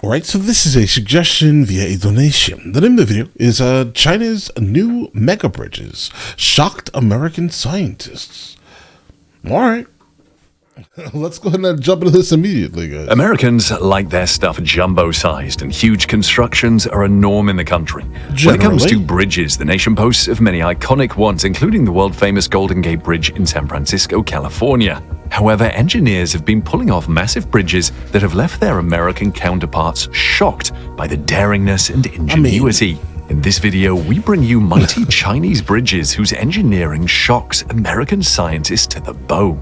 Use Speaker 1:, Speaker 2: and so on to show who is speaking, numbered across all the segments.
Speaker 1: All right, so this is a suggestion via a donation. The name of the video is China's new mega bridges shocked American scientists. All right. Let's go ahead and jump into this immediately, guys.
Speaker 2: Americans like their stuff jumbo-sized, and huge constructions are a norm in the country.
Speaker 1: Generally.
Speaker 2: When it comes to bridges, the nation boasts of many iconic ones, including the world-famous Golden Gate Bridge in San Francisco, California. However, engineers have been pulling off massive bridges that have left their American counterparts shocked by the daringness and ingenuity. In this video, we bring you mighty Chinese bridges whose engineering shocks American scientists to the bone.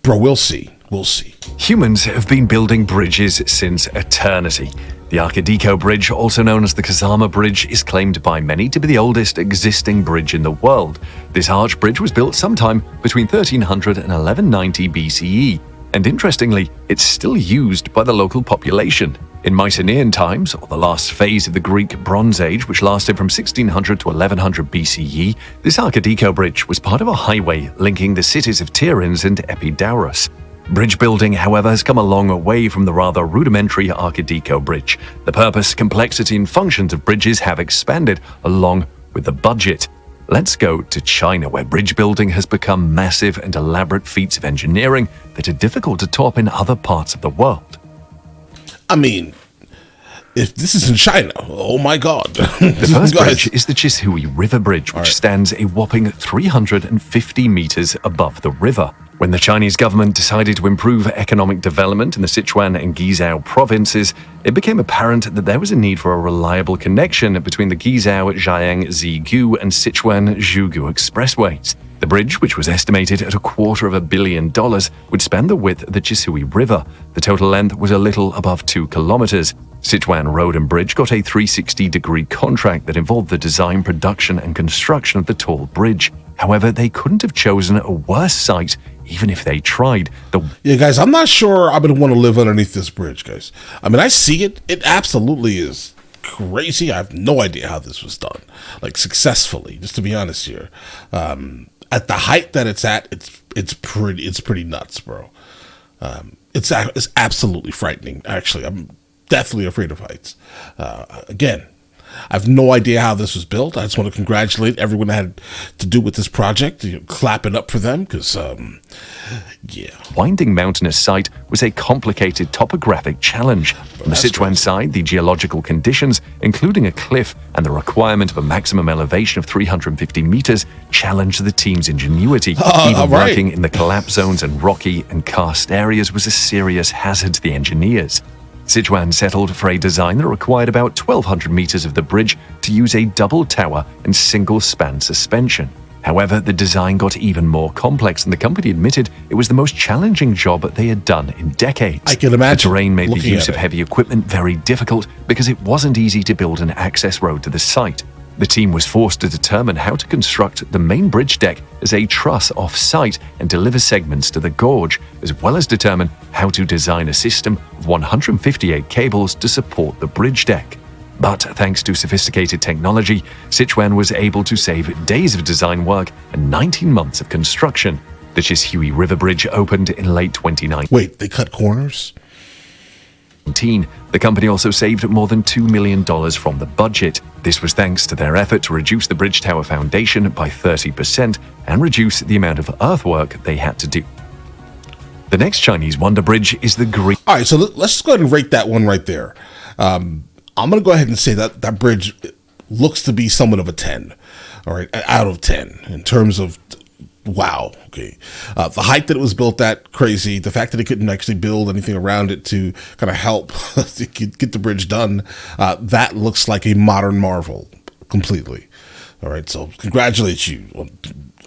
Speaker 1: Bro, we'll see. We'll see.
Speaker 2: Humans have been building bridges since eternity. The Arcadico Bridge, also known as the Kazama Bridge, is claimed by many to be the oldest existing bridge in the world. This arch bridge was built sometime between 1300 and 1190 BCE, and interestingly, it's still used by the local population. In Mycenaean times, or the last phase of the Greek Bronze Age, which lasted from 1600 to 1100 BCE, this Arcadico Bridge was part of a highway linking the cities of Tiryns and Epidaurus. Bridge building, however, has come a long way from the rather rudimentary Arcadico Bridge. The purpose, complexity, and functions of bridges have expanded along with the budget. Let's go to China, where bridge building has become massive and elaborate feats of engineering that are difficult to top in other parts of the world.
Speaker 1: I mean, if this is in China, oh my God.
Speaker 2: The first bridge is the Chishui River Bridge, which stands a whopping 350 meters above the river. When the Chinese government decided to improve economic development in the Sichuan and Guizhou provinces, it became apparent that there was a need for a reliable connection between the Guizhou-Jiang-Zigu and Sichuan-Zhugu expressways. The bridge, which was estimated at $250 million, would span the width of the Chishui River. The total length was a little above 2 kilometers. Sichuan Road and Bridge got a 360-degree contract that involved the design, production, and construction of the tall bridge. However, they couldn't have chosen a worse site, even if they tried.
Speaker 1: Yeah, guys, I'm not sure I'm going to want to live underneath this bridge, guys. I mean, I see it. It absolutely is crazy. I have no idea how this was done, like successfully, just to be honest here. At the height that it's at, it's pretty nuts, bro. It's absolutely frightening. Actually, I'm deathly afraid of heights. Again, I have no idea how this was built. I just want to congratulate everyone that had to do with this project. Clap it up for them, because, yeah.
Speaker 2: Winding mountainous site was a complicated topographic challenge. On the Sichuan side, the geological conditions, including a cliff and the requirement of a maximum elevation of 350 meters, challenged the team's ingenuity. Even working in the collapse zones and rocky and karst areas was a serious hazard to the engineers. Sichuan settled for a design that required about 1,200 meters of the bridge to use a double tower and single-span suspension. However, the design got even more complex, and the company admitted it was the most challenging job they had done in decades.
Speaker 1: I can imagine.
Speaker 2: The terrain made the use of heavy equipment very difficult because it wasn't easy to build an access road to the site. The team was forced to determine how to construct the main bridge deck as a truss off-site and deliver segments to the gorge, as well as determine how to design a system of 158 cables to support the bridge deck. But thanks to sophisticated technology, Sichuan was able to save days of design work and 19 months of construction. The Chishui River Bridge opened in late 2019.
Speaker 1: Wait, they cut corners?
Speaker 2: The company also saved more than $2 million from the budget. This was thanks to their effort to reduce the bridge tower foundation by 30% and reduce the amount of earthwork they had to do. The next Chinese wonder bridge is the Green.
Speaker 1: All right, so let's go ahead and rate that one right there. I'm going to go ahead and say that that bridge looks to be somewhat of a 10, all right, out of 10 in terms of wow. Okay. The height that it was built at, crazy. The fact that it couldn't actually build anything around it to kind of help to get the bridge done, that looks like a modern marvel completely. All right. So congratulate you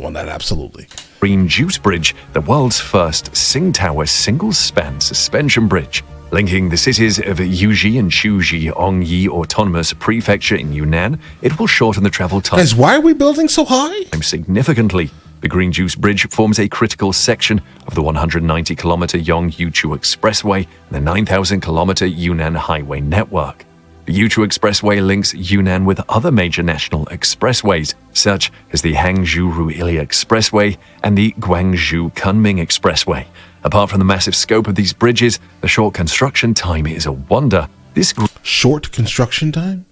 Speaker 1: on that. Absolutely.
Speaker 2: Green Juice Bridge, the world's first Sing-Tower single-span suspension bridge. Linking the cities of Yuji and Shuji Ongyi Autonomous Prefecture in Yunnan, it will shorten the travel time.
Speaker 1: Guys, why are we building so high?
Speaker 2: Significantly. The Green Juice Bridge forms a critical section of the 190-kilometer Yongyuchu Expressway and the 9,000-kilometer Yunnan Highway network. The Yuchu Expressway links Yunnan with other major national expressways, such as the Hangzhou-Ruili Expressway and the Guangzhou-Kunming Expressway. Apart from the massive scope of these bridges, the short construction time is a wonder. This
Speaker 1: Short construction time?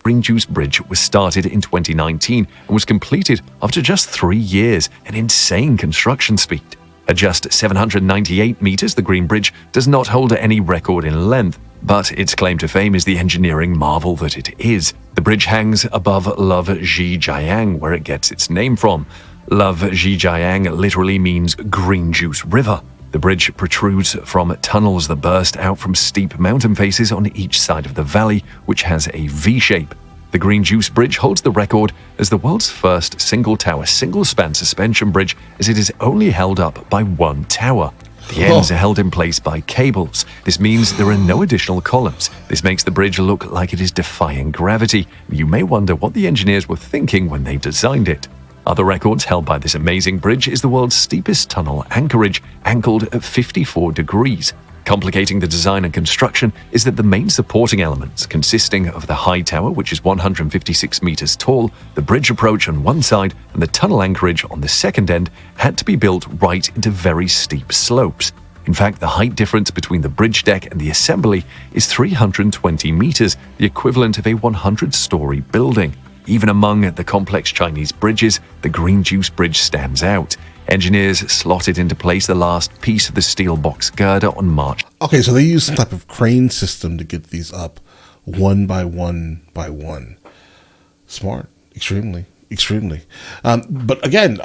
Speaker 2: Green Juice Bridge was started in 2019 and was completed after just 3 years, an insane construction speed. At just 798 meters, the Green Bridge does not hold any record in length, but its claim to fame is the engineering marvel that it is. The bridge hangs above Love Zhijiang, where it gets its name from. Love Zhijiang literally means green juice river. The bridge protrudes from tunnels that burst out from steep mountain faces on each side of the valley, which has a V shape. The Green Juice Bridge holds the record as the world's first single-tower, single-span suspension bridge, as it is only held up by one tower. The ends are held in place by cables. This means there are no additional columns. This makes the bridge look like it is defying gravity. You may wonder what the engineers were thinking when they designed it. Other records held by this amazing bridge is the world's steepest tunnel anchorage, angled at 54 degrees. Complicating the design and construction is that the main supporting elements, consisting of the high tower, which is 156 meters tall, the bridge approach on one side, and the tunnel anchorage on the second end, had to be built right into very steep slopes. In fact, the height difference between the bridge deck and the assembly is 320 meters, the equivalent of a 100-story building. Even among the complex Chinese bridges, the Green Juice Bridge stands out. Engineers slotted into place the last piece of the steel box girder on March.
Speaker 1: Okay, so they use some type of crane system to get these up one by one by one. Smart. Extremely. Extremely. But again,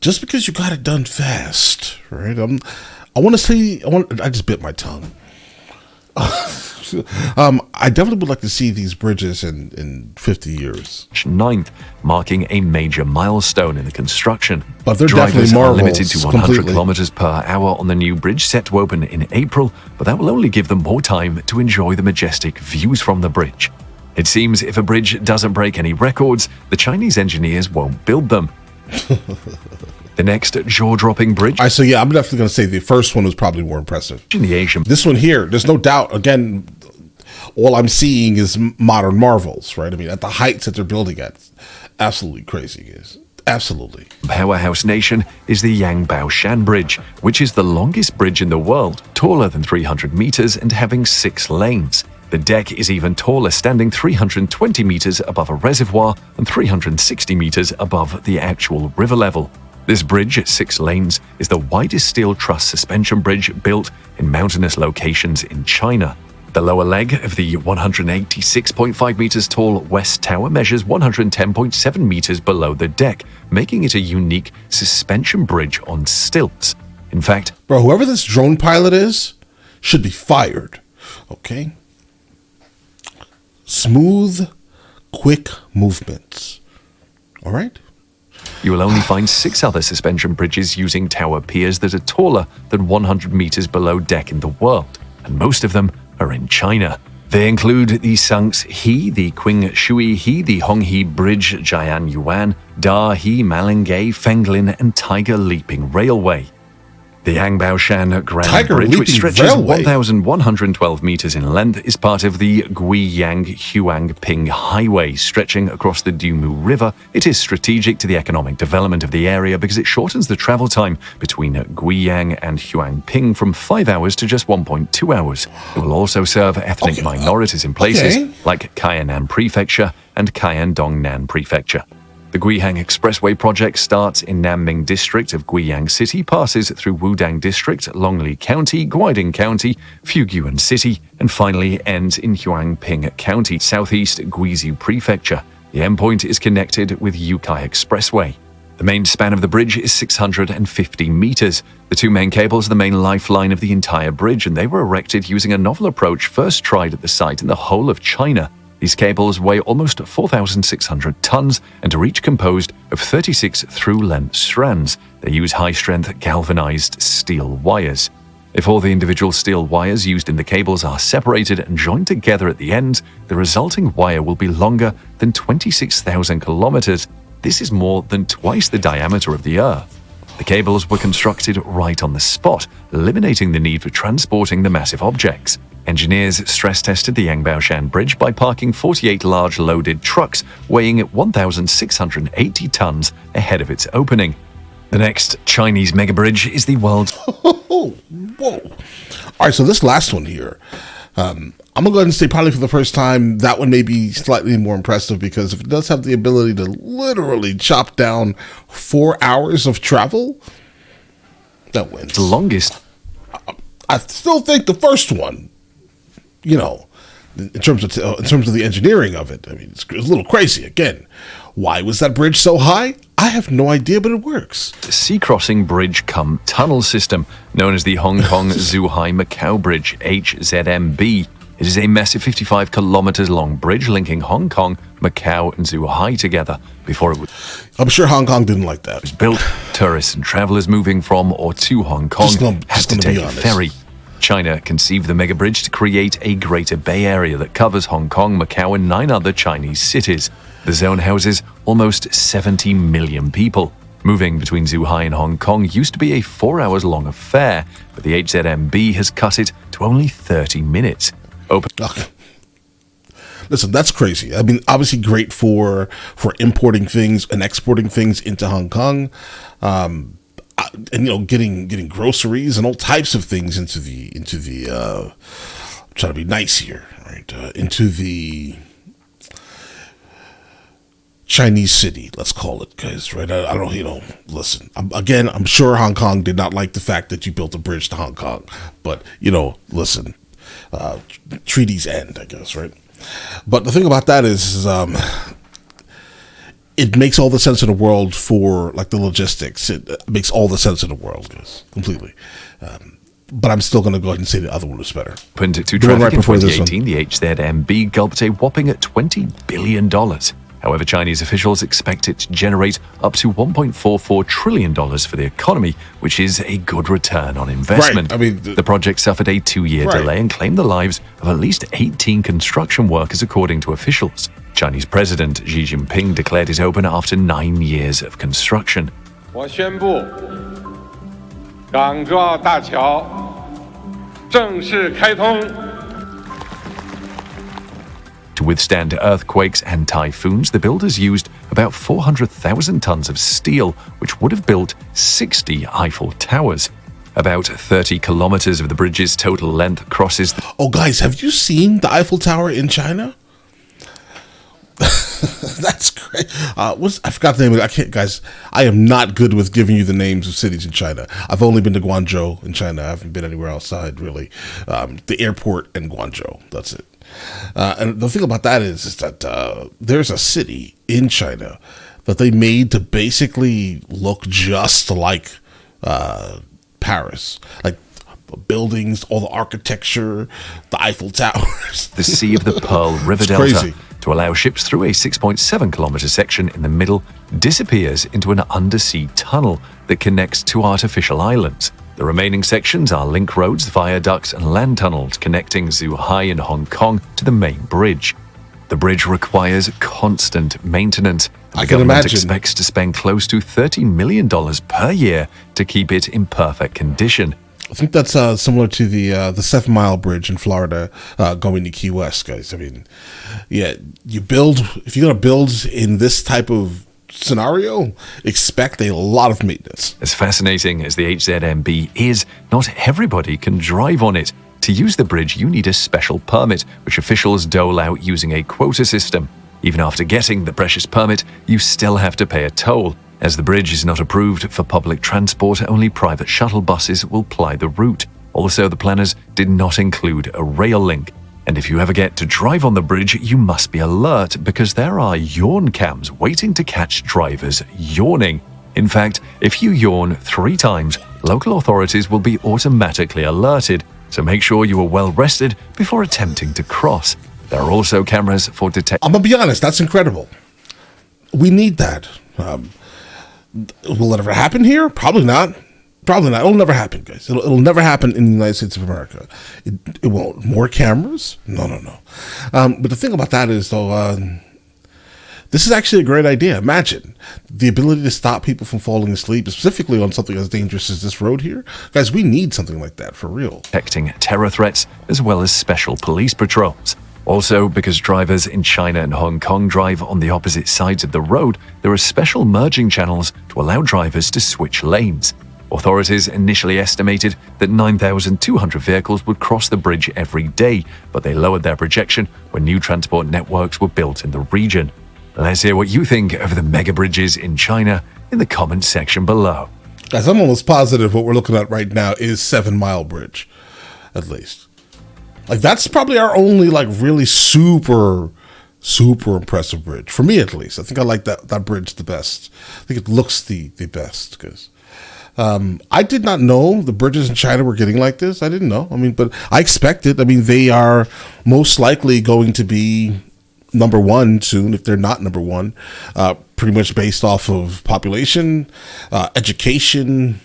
Speaker 1: just because you got it done fast, right? I just bit my tongue. I definitely would like to see these bridges in 50 years.
Speaker 2: 9th, marking a major milestone in the construction.
Speaker 1: But they're
Speaker 2: Drivers
Speaker 1: definitely
Speaker 2: are
Speaker 1: marvels.
Speaker 2: limited to 100
Speaker 1: completely.
Speaker 2: kilometers per hour on the new bridge, set to open in April, but that will only give them more time to enjoy the majestic views from the bridge. It seems if a bridge doesn't break any records, the Chinese engineers won't build them. The next jaw-dropping bridge
Speaker 1: So yeah, I'm definitely going to say the first one was probably more impressive.
Speaker 2: in the Asian
Speaker 1: This one here, there's no doubt. Again, all I'm seeing is modern marvels, right? I mean, at the heights that they're building at, absolutely crazy, guys. Absolutely.
Speaker 2: powerhouse nation is the Yangbaoshan Bridge, which is the longest bridge in the world, taller than 300 meters and having 6 lanes. The deck is even taller, standing 320 meters above a reservoir and 360 meters above the actual river level. This bridge, 6 lanes, is the widest steel truss suspension bridge built in mountainous locations in China. The lower leg of the 186.5 meters tall West Tower measures 110.7 meters below the deck, making it a unique suspension bridge on stilts. In fact,
Speaker 1: Bro, whoever this drone pilot is should be fired. Okay? Smooth, quick movements. All right?
Speaker 2: you will only find 6 other suspension bridges using tower piers that are taller than 100 meters below deck in the world, and most of them are in China. They include the Shanxi, the Qingshui-He, the Honghe Bridge, Jianyuan, Da-He, Malengay, Fenglin, and Tiger Leaping Railway. The Yangbaoshan Grand
Speaker 1: Tiger
Speaker 2: Bridge, which
Speaker 1: Leaping
Speaker 2: stretches
Speaker 1: Railway?
Speaker 2: 1,112 meters in length, is part of the Guiyang-Huangping Highway, stretching across the Dumu River. It is strategic to the economic development of the area because it shortens the travel time between Guiyang and Huangping from 5 hours to just 1.2 hours. It will also serve ethnic minorities in places like Kainan Prefecture and Kayandongnan Prefecture. The Guiyang Expressway project starts in Nanming District of Guiyang City, passes through Wudang District, Longli County, Guiding County, Fugyuan City, and finally ends in Huangping County, southeast Guizhou Prefecture. The endpoint is connected with Yukai Expressway. The main span of the bridge is 650 meters. The 2 main cables are the main lifeline of the entire bridge, and they were erected using a novel approach first tried at the site in the whole of China. These cables weigh almost 4,600 tons and are each composed of 36 through-length strands. They use high-strength galvanized steel wires. If all the individual steel wires used in the cables are separated and joined together at the end, the resulting wire will be longer than 26,000 kilometers. This is more than twice the diameter of the Earth. The cables were constructed right on the spot, eliminating the need for transporting the massive objects. Engineers stress-tested the Yangbaoshan Bridge by parking 48 large loaded trucks weighing 1,680 tons ahead of its opening. The next Chinese megabridge is the world's...
Speaker 1: Whoa. All right, so this last one here, I'm gonna go ahead and say probably for the first time that one may be slightly more impressive, because if it does have the ability to literally chop down 4 hours of travel, that wins.
Speaker 2: The longest.
Speaker 1: I still think the first one, in terms of the engineering of it, I mean, it's a little crazy. Again, why was that bridge so high? I have no idea, but it works.
Speaker 2: Sea crossing bridge cum tunnel system, known as the Hong Kong Zhuhai Macau Bridge, HZMB. It is a massive 55 kilometers long bridge linking Hong Kong, Macau, and Zhuhai together. Before it was
Speaker 1: I'm sure Hong Kong didn't like that.
Speaker 2: built, tourists and travelers moving from or to Hong Kong had to take a ferry. China conceived the mega bridge to create a greater Bay Area that covers Hong Kong, Macau, and 9 other Chinese cities. The zone houses almost 70 million people. Moving between Zhuhai and Hong Kong used to be a 4 hours long affair, but the HZMB has cut it to only 30 minutes.
Speaker 1: Okay. Listen, that's crazy. I mean, obviously great for importing things and exporting things into Hong Kong, and getting groceries and all types of things into the I'm trying to be nice here, right? Into the Chinese city, let's call it, guys, right? I don't know, listen, I'm sure Hong Kong did not like the fact that you built a bridge to Hong Kong, but, listen, treaties end, I guess, right? But the thing about that is it makes all the sense in the world for, like, the logistics. It makes all the sense in the world, guys, completely. But I'm still going to go ahead and say the other one was better.
Speaker 2: Opened to traffic in 2018, the HZMB gulped a whopping $20 billion. However, Chinese officials expect it to generate up to $1.44 trillion for the economy, which is a good return on investment.
Speaker 1: Right. I mean,
Speaker 2: the project suffered a 2-year delay and claimed the lives of at least 18 construction workers, according to officials. Chinese President Xi Jinping declared it open after 9 years of construction.
Speaker 3: 我宣布，港珠澳大桥正式开通。
Speaker 2: To withstand earthquakes and typhoons, the builders used about 400,000 tons of steel, which would have built 60 Eiffel Towers. About 30 kilometers of the bridge's total length crosses the...
Speaker 1: Oh, guys, have you seen the Eiffel Tower in China? That's great. I forgot the name of it. I can't, guys. I am not good with giving you the names of cities in China. I've only been to Guangzhou in China. I haven't been anywhere outside, really. The airport and Guangzhou. That's it. And the thing about that is that there's a city in China that they made to basically look just like Paris, like buildings, all the architecture, the Eiffel Towers.
Speaker 2: The Sea of the Pearl River
Speaker 1: It's
Speaker 2: Delta
Speaker 1: crazy.
Speaker 2: to allow ships through a 6.7 kilometer section in the middle disappears into an undersea tunnel that connects two artificial islands. The remaining sections are link roads, viaducts, and land tunnels connecting Zhuhai and Hong Kong to the main bridge. The bridge requires constant maintenance.
Speaker 1: I
Speaker 2: The
Speaker 1: can
Speaker 2: government
Speaker 1: imagine.
Speaker 2: expects to spend close to $30 million per year to keep it in perfect condition.
Speaker 1: I think that's similar to the 7 Mile Bridge in Florida going to Key West, guys. I mean, yeah, if you're going to build in this type of scenario, expect a lot of maintenance.
Speaker 2: As fascinating as the HZMB is, not everybody can drive on it. To use the bridge, you need a special permit, which officials dole out using a quota system. Even after getting the precious permit, you still have to pay a toll. As the bridge is not approved for public transport, only private shuttle buses will ply the route. Also, the planners did not include a rail link. And if you ever get to drive on the bridge, you must be alert because there are yawn cams waiting to catch drivers yawning. In fact, if you yawn 3 times, local authorities will be automatically alerted. So make sure you are well rested before attempting to cross. There are also cameras for detecting.
Speaker 1: I'm going to be honest, that's incredible. We need that. Will it ever happen here? Probably not. Probably not. It'll never happen, guys. It'll never happen in the United States of America. It won't. More cameras? No. But the thing about that is, though, this is actually a great idea. Imagine the ability to stop people from falling asleep, specifically on something as dangerous as this road here. Guys, we need something like that for real.
Speaker 2: Detecting terror threats as well as special police patrols. Also, because drivers in China and Hong Kong drive on the opposite sides of the road, there are special merging channels to allow drivers to switch lanes. Authorities initially estimated that 9,200 vehicles would cross the bridge every day, but they lowered their projection when new transport networks were built in the region. Let's hear what you think of the mega bridges in China in the comments section below.
Speaker 1: Guys, I'm almost positive what we're looking at right now is 7 Mile Bridge, at least. Like, that's probably our only, like, really super impressive bridge. For me, at least. I think I like that bridge the best. I think it looks the best, because I did not know the bridges in China were getting like this. I didn't know. I mean, but I expect it. I mean, they are most likely going to be number one soon, if they're not number one, pretty much based off of population, education,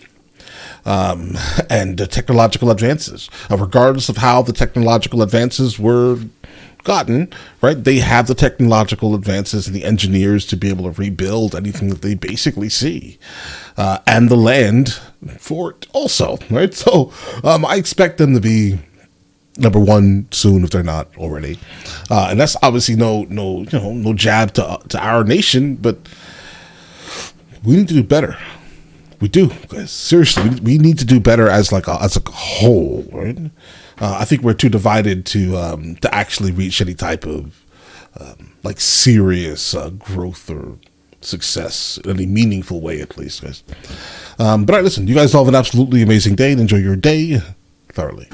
Speaker 1: and technological advances. Regardless of how the technological advances were gotten, right? They have the technological advances and the engineers to be able to rebuild anything that they basically see, and the land for it also, right? So I expect them to be number one soon if they're not already, and that's obviously no jab to our nation, but we need to do better. We do, guys. Seriously, we need to do better as a whole, right? I think we're too divided to actually reach any type of serious growth or success in any meaningful way, at least, guys. But all right, listen, you guys all have an absolutely amazing day and enjoy your day thoroughly.